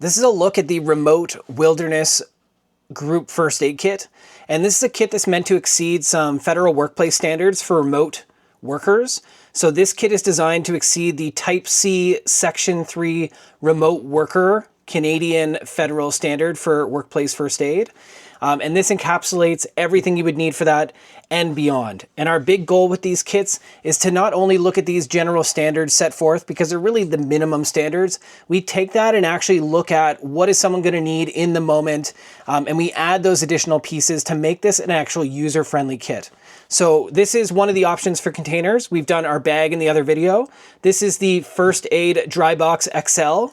This is a look at the Remote Wilderness Group First Aid Kit. And this is a kit that's meant to exceed some federal workplace standards for remote workers. So this kit is designed to exceed the Type C Section 3 Remote Worker Canadian federal standard for workplace first aid. And this encapsulates everything you would need for that and beyond. And our big goal with these kits is to not only look at these general standards set forth, because they're really the minimum standards. We take that and actually look at what is someone going to need in the moment. And we add those additional pieces to make this an actual user-friendly kit. So this is one of the options for containers. We've done our bag in the other video. This is the First Aid Dry Box XL.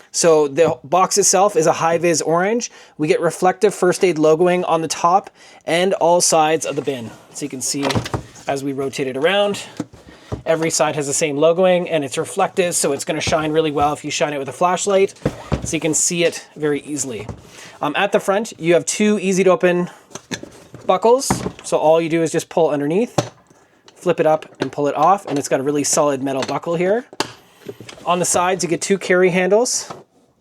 So the box itself is a high-vis orange. We get reflective first aid logoing on the top and all sides of the bin. So you can see as we rotate it around, every side has the same logoing and it's reflective, so it's going to shine really well if you shine it with a flashlight, so you can see it very easily. At the front, you have two easy-to-open buckles. So all you do is just pull underneath, flip it up, and pull it off, and it's got a really solid metal buckle here. On the sides, you get two carry handles.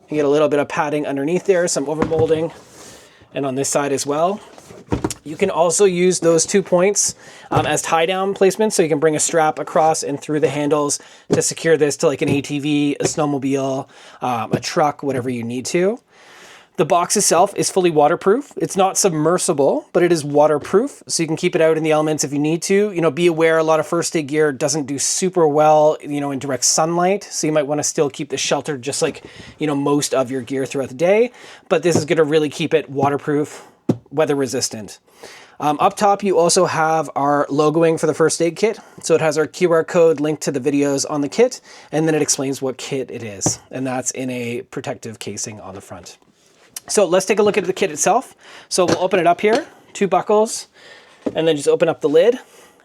You get a little bit of padding underneath there, some overmolding, and on this side as well. You can also use those 2 points as tie-down placements, so you can bring a strap across and through the handles to secure this to like an ATV, a snowmobile, a truck, whatever you need to. The box itself is fully waterproof. It's not submersible, but it is waterproof, so you can keep it out in the elements if you need to. You know, be aware a lot of first aid gear doesn't do super well, you know, in direct sunlight, so you might want to still keep this sheltered just like, you know, most of your gear throughout the day. But this is going to really keep it waterproof, weather resistant. Up top, you also have our logoing for the first aid kit. So it has our QR code linked to the videos on the kit, and then it explains what kit it is, and that's in a protective casing on the front. So let's take a look at the kit itself. So we'll open it up here, two buckles, and then just open up the lid.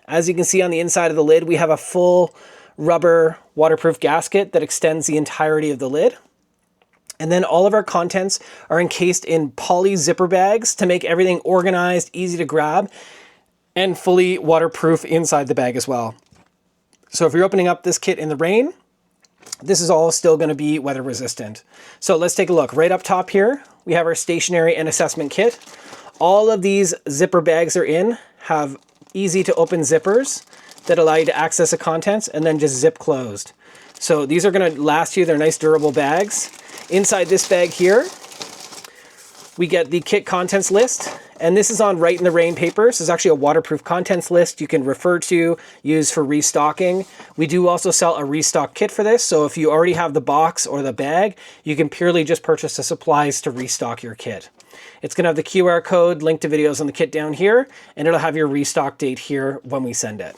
As you can see on the inside of the lid, we have a full rubber waterproof gasket that extends the entirety of the lid. And then all of our contents are encased in poly zipper bags to make everything organized, easy to grab, and fully waterproof inside the bag as well. So if you're opening up this kit in the rain, this is all still going to be weather resistant. So let's take a look. Right up top here, we have our stationary and assessment kit. All of these zipper bags are in, have easy to open zippers that allow you to access the contents and then just zip closed. So these are going to last you. They're nice durable bags. Inside this bag here, we get the kit contents list, and this is on Right in the Rain paper. So it's actually a waterproof contents list you can refer to, use for restocking. We do also sell a restock kit for this. So if you already have the box or the bag, you can purely just purchase the supplies to restock your kit. It's going to have the QR code linked to videos on the kit down here, and it'll have your restock date here when we send it.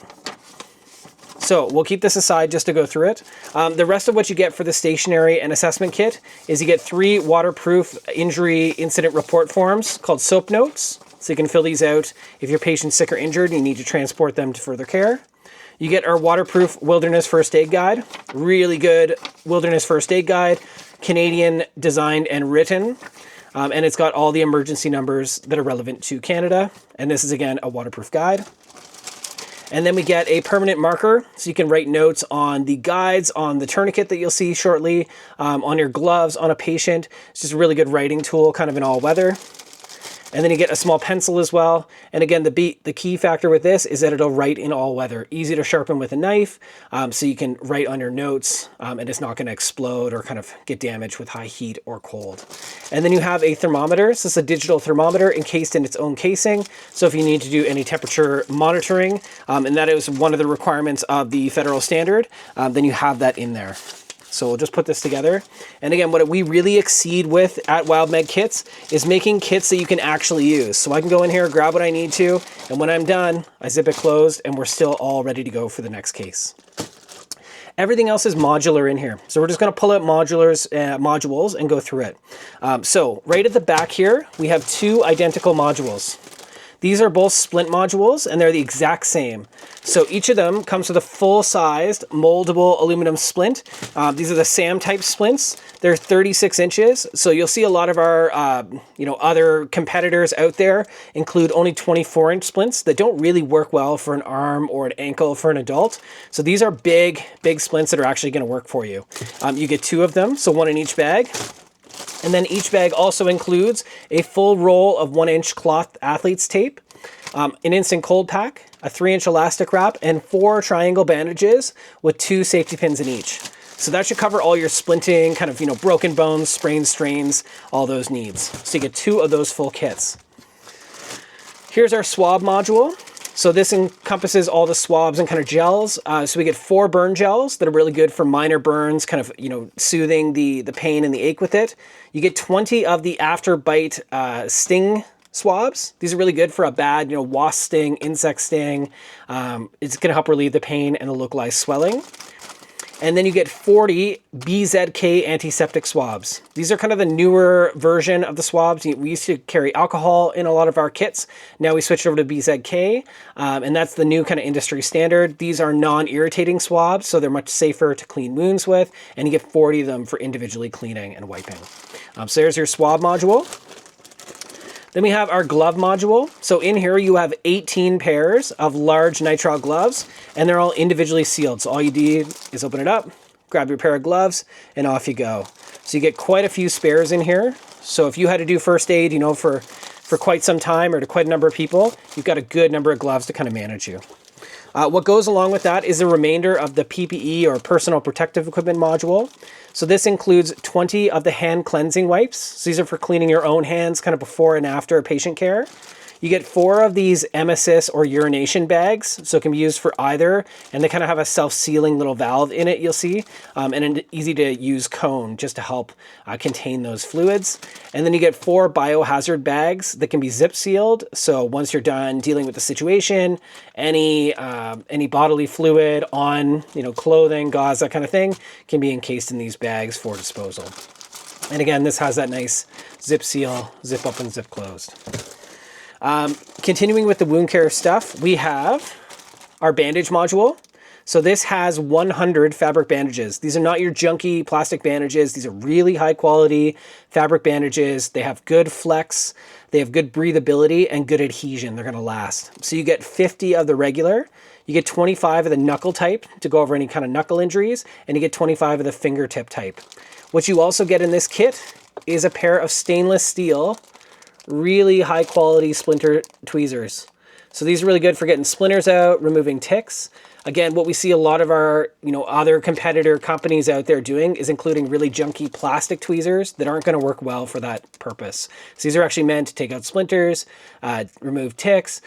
So we'll keep this aside just to go through it. The rest of what you get for the stationary and assessment kit is you get 3 waterproof injury incident report forms called SOAP notes. So you can fill these out if your patient's sick or injured and you need to transport them to further care. You get our waterproof wilderness first aid guide, really good wilderness first aid guide, Canadian designed and written. And it's got all the emergency numbers that are relevant to Canada. And this is, again, a waterproof guide. And then we get a permanent marker, so you can write notes on the guides, on the tourniquet that you'll see shortly, on your gloves, on a patient. It's just a really good writing tool, kind of in all weather. And then you get a small pencil as well. And again, the key factor with this is that it'll write in all weather. Easy to sharpen with a knife, so you can write on your notes, and it's not going to explode or kind of get damaged with high heat or cold. And then you have a thermometer. So it's a digital thermometer encased in its own casing. So if you need to do any temperature monitoring, and that is one of the requirements of the federal standard, then you have that in there. So we'll just put this together. And again, what we really exceed with at WildMed Kits is making kits that you can actually use. So I can go in here, grab what I need to, and when I'm done, I zip it closed, and we're still all ready to go for the next case. Everything else is modular in here. So we're just going to pull out modules and go through it. So right at the back here, we have 2 identical modules. These are both splint modules, and they're the exact same. So each of them comes with a full-sized moldable aluminum splint. These are the SAM type splints. They're 36 inches. So you'll see a lot of our other competitors out there include only 24-inch splints that don't really work well for an arm or an ankle for an adult. So these are big splints that are actually going to work for you. You get 2 of them, so 1 in each bag. And then each bag also includes a full roll of 1-inch cloth athlete's tape, an instant cold pack, a 3-inch elastic wrap, and 4 triangle bandages with 2 safety pins in each. So that should cover all your splinting, kind of, you know, broken bones, sprains, strains, all those needs. So you get 2 of those full kits. Here's our swab module. So this encompasses all the swabs and kind of gels. So we get 4 burn gels that are really good for minor burns, kind of, you know, soothing the pain and the ache with it. You get 20 of the after bite sting swabs. These are really good for a bad, you know, wasp sting, insect sting. It's going to help relieve the pain and the localized swelling. And then you get 40 BZK antiseptic swabs. These are kind of the newer version of the swabs. We used to carry alcohol in a lot of our kits. Now we switched over to BZK, and that's the new kind of industry standard. These are non-irritating swabs, so they're much safer to clean wounds with, and you get 40 of them for individually cleaning and wiping. So there's your swab module. Then we have our glove module. So in here you have 18 pairs of large nitrile gloves, and they're all individually sealed. So all you do is open it up, grab your pair of gloves, and off you go. So you get quite a few spares in here. So if you had to do first aid, you know, for quite some time or to quite a number of people, you've got a good number of gloves to kind of manage you. What goes along with that is the remainder of the PPE or personal protective equipment module. So this includes 20 of the hand cleansing wipes. So these are for cleaning your own hands kind of before and after patient care. You get 4 of these emesis or urination bags, so it can be used for either, and they kind of have a self-sealing little valve in it, you'll see, and an easy-to-use cone just to help contain those fluids. And then you get 4 biohazard bags that can be zip-sealed, so once you're done dealing with the situation, any bodily fluid on, you know, clothing, gauze, that kind of thing, can be encased in these bags for disposal. And again, this has that nice zip seal, zip up and zip closed. Continuing with the wound care stuff, we have our bandage module. So this has 100 fabric bandages. These are not your junky plastic bandages. These are really high quality fabric bandages. They have good flex, they have good breathability and good adhesion. They're going to last. So you get 50 of the regular, you get 25 of the knuckle type to go over any kind of knuckle injuries, and you get 25 of the fingertip type. What you also get in this kit is a pair of stainless steel really high quality splinter tweezers. So these are really good for getting splinters out, removing ticks. Again, what we see a lot of our, you know, other competitor companies out there doing is including really junky plastic tweezers that aren't going to work well for that purpose. So these are actually meant to take out splinters, remove ticks.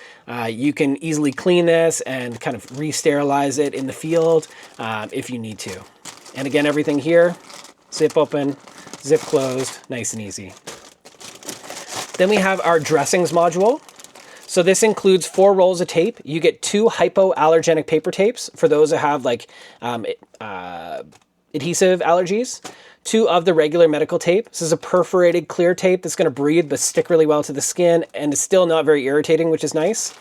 You can easily clean this and kind of re-sterilize it in the field if you need to. And again, everything here, zip open, zip closed, nice and easy. Then we have our dressings module. So this includes 4 rolls of tape. You get 2 hypoallergenic paper tapes for those that have like adhesive allergies. 2 of the regular medical tape. This is a perforated clear tape that's going to breathe but stick really well to the skin and is still not very irritating, which is nice.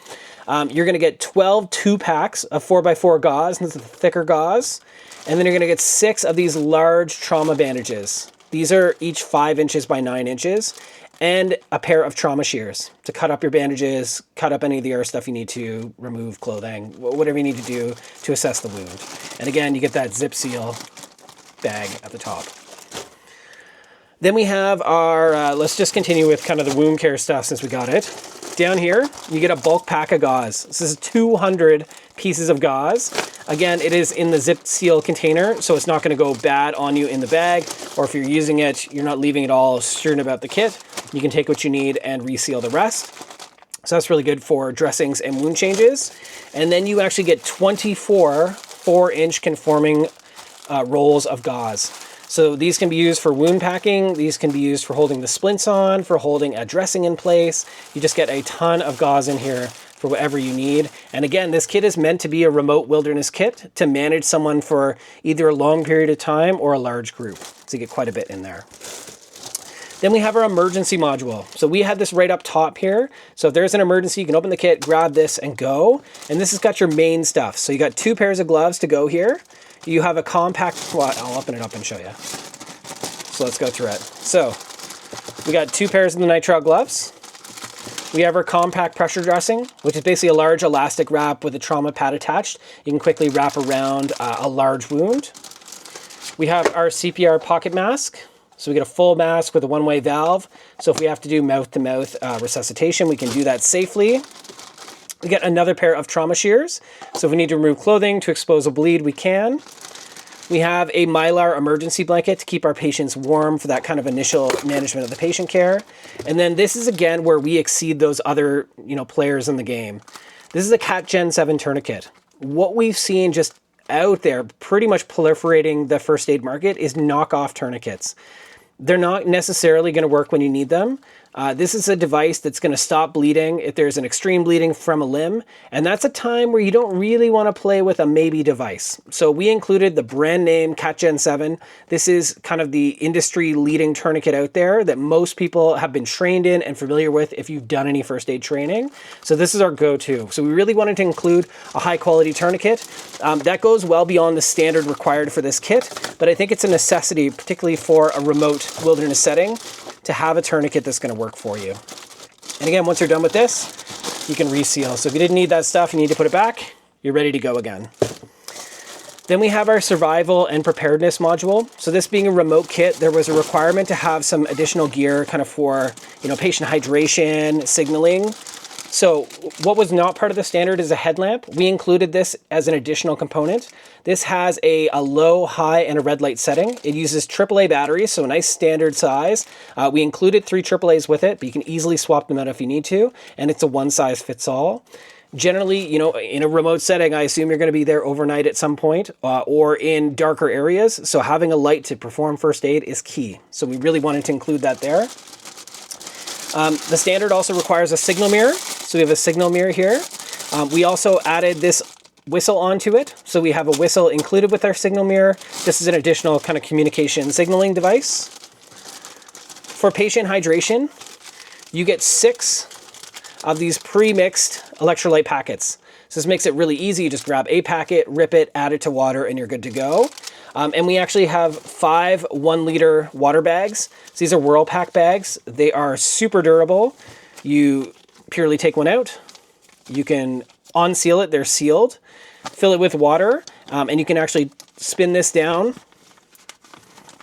You're going to get 12 2-packs of 4x4 gauze, and this is the thicker gauze. And then you're going to get 6 of these large trauma bandages. These are each 5 inches by 9 inches. And a pair of trauma shears to cut up your bandages, cut up any of the other stuff you need to, remove clothing, whatever you need to do to assess the wound. And again, you get that zip seal bag at the top. Then we have our, let's just continue with kind of the wound care stuff since we got it. Down here, you get a bulk pack of gauze. This is 200 pieces of gauze. Again, it is in the zip seal container, so it's not going to go bad on you in the bag, or if you're using it, you're not leaving it all strewn about the kit. You can take what you need and reseal the rest. So that's really good for dressings and wound changes. And then you actually get 24 4-inch conforming rolls of gauze. So these can be used for wound packing. These can be used for holding the splints on, for holding a dressing in place. You just get a ton of gauze in here for whatever you need. And again, this kit is meant to be a remote wilderness kit to manage someone for either a long period of time or a large group. So you get quite a bit in there. Then we have our emergency module. So we had this right up top here. So if there's an emergency, you can open the kit, grab this and go. And this has got your main stuff. So you got 2 pairs of gloves to go here. You have a compact, well, I'll open it up and show you. So let's go through it. So we got 2 pairs of the nitrile gloves. We have our compact pressure dressing, which is basically a large elastic wrap with a trauma pad attached. You can quickly wrap around a large wound. We have our CPR pocket mask. So we get a full mask with a one-way valve. So if we have to do mouth-to-mouth resuscitation, we can do that safely. We get another pair of trauma shears. So if we need to remove clothing to expose a bleed, we can. We have a Mylar emergency blanket to keep our patients warm for that kind of initial management of the patient care. And then this is again where we exceed those other, players in the game. This is a CAT Gen 7 tourniquet. What we've seen just out there pretty much proliferating the first aid market is knockoff tourniquets. They're not necessarily going to work when you need them. This is a device that's going to stop bleeding if there's an extreme bleeding from a limb, and that's a time where you don't really want to play with a maybe device. So we included the brand name CAT Gen 7. This is kind of the industry leading tourniquet out there that most people have been trained in and familiar with if you've done any first aid training. So this is our go-to. So we really wanted to include a high quality tourniquet. That goes well beyond the standard required for this kit, but I think it's a necessity, particularly for a remote wilderness setting, to have a tourniquet that's going to work for you. And again, once you're done with this, you can reseal. So if you didn't need that stuff, you need to put it back, you're ready to go again. Then we have our survival and preparedness module. So this being a remote kit, there was a requirement to have some additional gear kind of for, patient hydration, signaling. So what was not part of the standard is a headlamp. We included this as an additional component. This has a low, high, and a red light setting. It uses AAA batteries, so a nice standard size. We included 3 AAAs with it, but you can easily swap them out if you need to, and it's a one-size-fits-all. Generally, in a remote setting, I assume you're going to be there overnight at some point or in darker areas, so having a light to perform first aid is key. So we really wanted to include that there. The standard also requires a signal mirror. So we have a signal mirror here. We also added this whistle onto it. So we have a whistle included with our signal mirror. This is an additional kind of communication signaling device. For patient hydration, you get 6 of these pre-mixed electrolyte packets. So this makes it really easy. You just grab a packet, rip it, add it to water, and you're good to go. And we actually have 5 1-liter water bags. So these are Whirlpack bags. They are super durable. You purely take one out. You can unseal it. They're sealed. Fill it with water. And you can actually spin this down,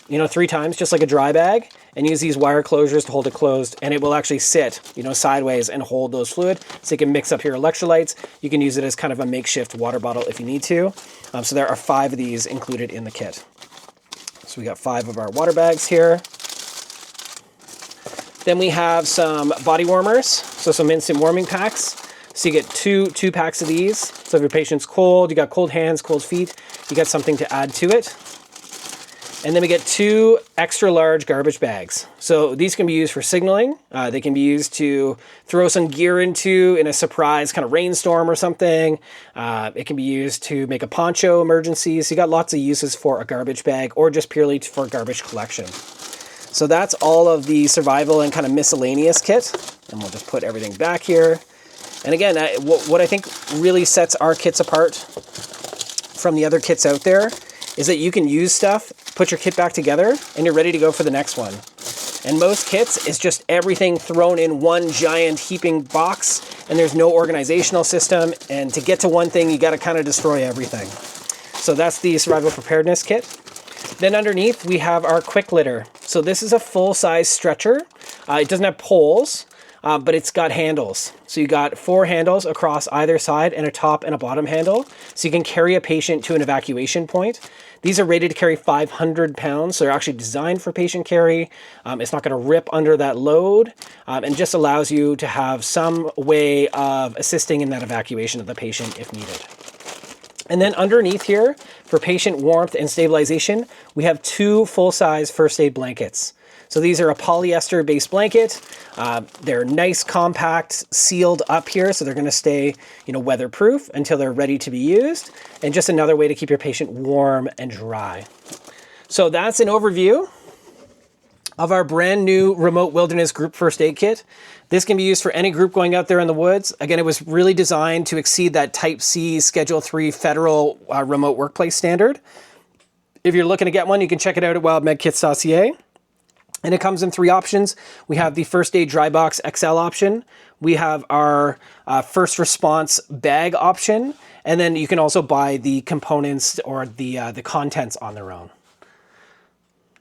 3 times, just like a dry bag, and use these wire closures to hold it closed. And it will actually sit, sideways and hold those fluid. So you can mix up your electrolytes. You can use it as kind of a makeshift water bottle if you need to. So there are 5 of these included in the kit. So we got 5 of our water bags here. Then we have some body warmers, so some instant warming packs. So you get two packs of these. So if your patient's cold, you got cold hands, cold feet, you got something to add to it. And then we get 2 extra large garbage bags. So these can be used for signaling. They can be used to throw some gear into in a surprise kind of rainstorm or something. It can be used to make a poncho emergency. So you got lots of uses for a garbage bag or just purely for garbage collection. So that's all of the survival and kind of miscellaneous kit. And we'll just put everything back here. And again, what I think really sets our kits apart from the other kits out there is that you can use stuff, put your kit back together, and you're ready to go for the next one. And most kits is just everything thrown in one giant heaping box, and there's no organizational system, and to get to one thing, you gotta kind of destroy everything. So that's the survival preparedness kit. Then underneath, we have our quick litter. So this is a full-size stretcher. It doesn't have poles, but it's got handles. So you got 4 handles across either side and a top and a bottom handle. So you can carry a patient to an evacuation point. These are rated to carry 500 pounds. So they're actually designed for patient carry. It's not gonna rip under that load and just allows you to have some way of assisting in that evacuation of the patient if needed. And then underneath here, for patient warmth and stabilization, we have 2 full-size first aid blankets. So these are a polyester-based blanket. They're nice, compact, sealed up here, so they're going to stay, weatherproof until they're ready to be used. And just another way to keep your patient warm and dry. So that's an overview of our brand new Remote Wilderness Group First Aid Kit. This can be used for any group going out there in the woods. Again, it was really designed to exceed that Type C Schedule 3 federal remote workplace standard. If you're looking to get one, you can check it out at wildmedkits.ca. And it comes in 3 options. We have the First Aid Dry Box XL option. We have our First Response bag option. And then you can also buy the components or the contents on their own.